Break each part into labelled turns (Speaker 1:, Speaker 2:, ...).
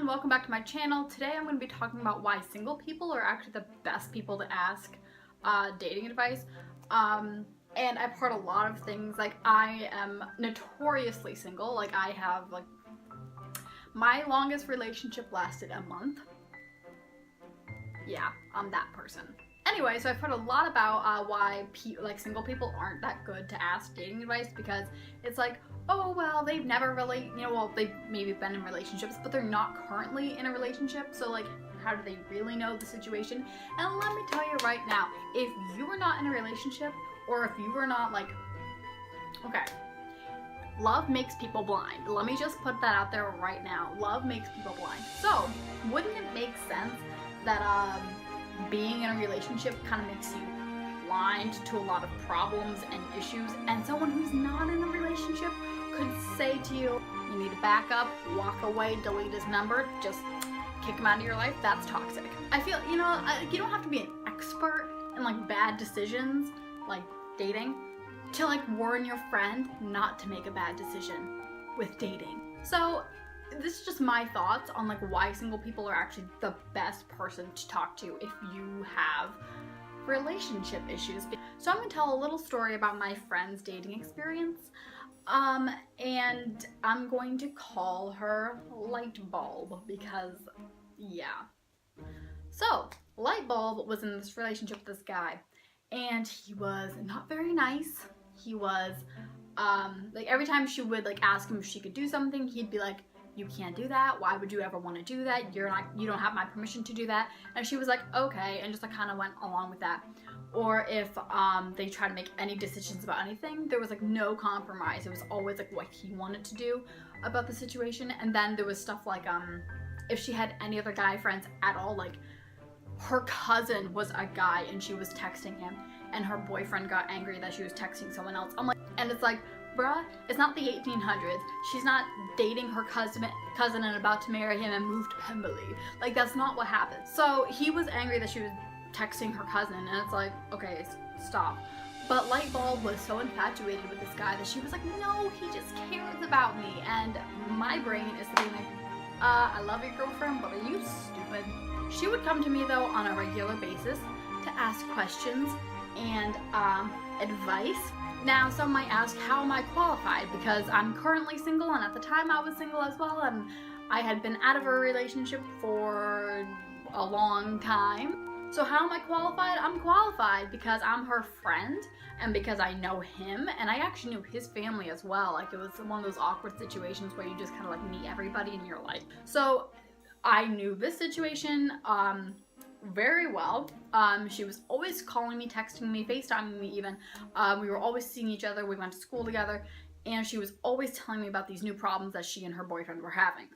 Speaker 1: everyone, welcome back to my channel. Today I'm going to be talking about why single people are actually the best people to ask dating advice. And I've heard a lot of things, like I am notoriously single. Like I have, like, my longest relationship lasted a month. Yeah, I'm that person. Anyway, so I've heard a lot about why single people aren't that good to ask dating advice, because it's like, oh, well, they've never really, they've maybe been in relationships, but they're not currently in a relationship, so like, how do they really know the situation? And let me tell you right now, if you are not in a relationship, or if you are not, like, okay, love makes people blind. Let me just put that out there right now. Love makes people blind. So, wouldn't it make sense that, being in a relationship kind of makes you blind to a lot of problems and issues, and someone who's not in a relationship could say to you, you need to back up, walk away, delete his number, just kick him out of your life? That's toxic. I feel, you don't have to be an expert in like bad decisions, like dating, to like warn your friend not to make a bad decision with dating. So this is just my thoughts on like why single people are actually the best person to talk to if you have relationship issues. So I'm going to tell a little story about my friend's dating experience, and I'm going to call her Lightbulb because, yeah. So Lightbulb was in this relationship with this guy, and he was not very nice. He was, like, every time she would like ask him if she could do something, he'd be like, you can't do that. Why would you ever want to do that? You don't have my permission to do that. And she was like, okay, and just like kind of went along with that. Or if they tried to make any decisions about anything, there was like no compromise. It was always like what he wanted to do about the situation. And then there was stuff like if she had any other guy friends at all, like her cousin was a guy and she was texting him, and her boyfriend got angry that she was texting someone else. I'm like, and it's like, bruh, it's not the 1800s. She's not dating her cousin and about to marry him and move to Pemberley. Like, that's not what happened. So he was angry that she was texting her cousin, and it's like, okay, stop. But Lightbulb was so infatuated with this guy that she was like, no, he just cares about me. And my brain is thinking like, I love your girlfriend, but are you stupid? She would come to me though on a regular basis to ask questions and advice. Now, some might ask, how am I qualified? Because I'm currently single, and at the time I was single as well, and I had been out of a relationship for a long time. So how am I qualified? I'm qualified because I'm her friend, and because I know him, and I actually knew his family as well. Like, it was one of those awkward situations where you just kind of like meet everybody in your life. So I knew this situation very well. She was always calling me, texting me, FaceTiming me even. We were always seeing each other. We went to school together, and she was always telling me about these new problems that she and her boyfriend were having.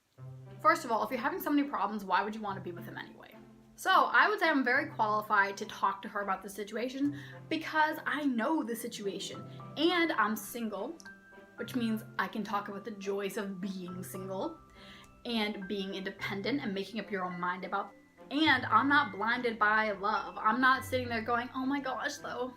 Speaker 1: First of all, if you're having so many problems, why would you want to be with him anyway? So I would say I'm very qualified to talk to her about the situation because I know the situation, and I'm single, which means I can talk about the joys of being single and being independent and making up your own mind about. And I'm not blinded by love. I'm not sitting there going, oh my gosh, though,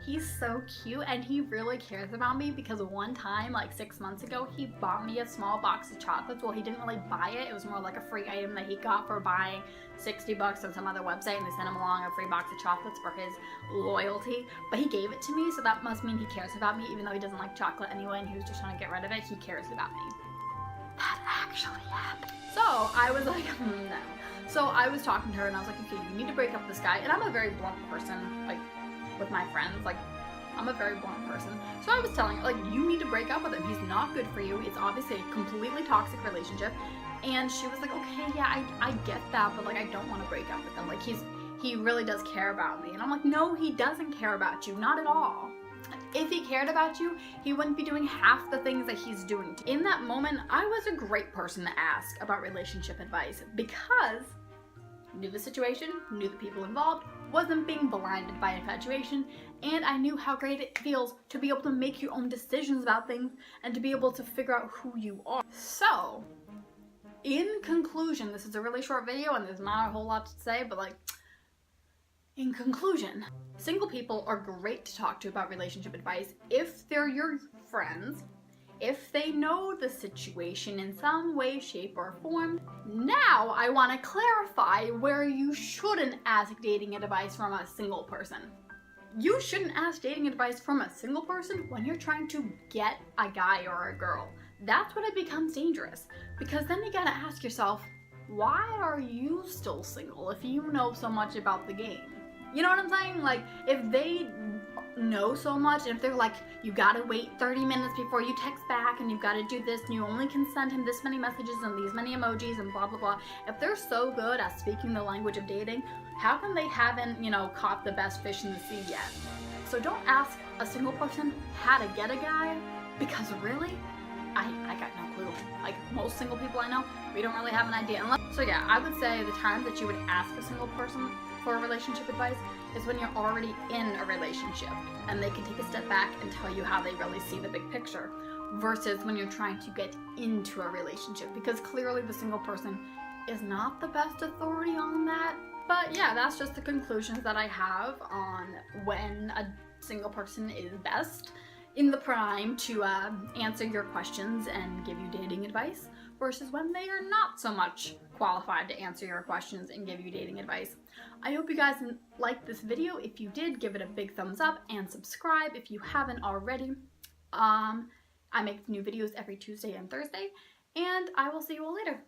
Speaker 1: he's so cute and he really cares about me, because one time, like 6 months ago, he bought me a small box of chocolates. Well, he didn't really buy it. It was more like a free item that he got for buying $60 on some other website, and they sent him along a free box of chocolates for his loyalty. But he gave it to me, so that must mean he cares about me, even though he doesn't like chocolate anyway and he was just trying to get rid of it. He cares about me. That actually happened. So I was like, no. So I was talking to her and I was like, okay, you need to break up with this guy. And I'm a very blunt person, like, with my friends. Like, I'm a very blunt person. So I was telling her, like, you need to break up with him. He's not good for you. It's obviously a completely toxic relationship. And she was like, okay, yeah, I get that, but like, I don't want to break up with him. Like, he really does care about me. And I'm like, no, he doesn't care about you. Not at all. If he cared about you, he wouldn't be doing half the things that he's doing. In that moment, I was a great person to ask about relationship advice because I knew the situation, knew the people involved, wasn't being blinded by infatuation, and I knew how great it feels to be able to make your own decisions about things and to be able to figure out who you are. So, in conclusion, this is a really short video and there's not a whole lot to say, but like, in conclusion, single people are great to talk to about relationship advice if they're your friends, if they know the situation in some way, shape, or form. Now I want to clarify where you shouldn't ask dating advice from a single person. You shouldn't ask dating advice from a single person when you're trying to get a guy or a girl. That's when it becomes dangerous, because then you gotta ask yourself, why are you still single if you know so much about the game? You know what I'm saying? Like, if they know so much, and if they're like, you gotta wait 30 minutes before you text back, and you've gotta do this, and you only can send him this many messages and these many emojis and blah blah blah. If they're so good at speaking the language of dating, how come they haven't, caught the best fish in the sea yet? So don't ask a single person how to get a guy, because really, I got no clue. Like, most single people I know, we don't really have an idea. So yeah, I would say the time that you would ask a single person for relationship advice is when you're already in a relationship and they can take a step back and tell you how they really see the big picture, versus when you're trying to get into a relationship, because clearly the single person is not the best authority on that. But yeah, that's just the conclusions that I have on when a single person is best in the prime to answer your questions and give you dating advice, versus when they are not so much qualified to answer your questions and give you dating advice. I hope you guys liked this video. If you did, give it a big thumbs up and subscribe if you haven't already. I make new videos every Tuesday and Thursday, and I will see you all later.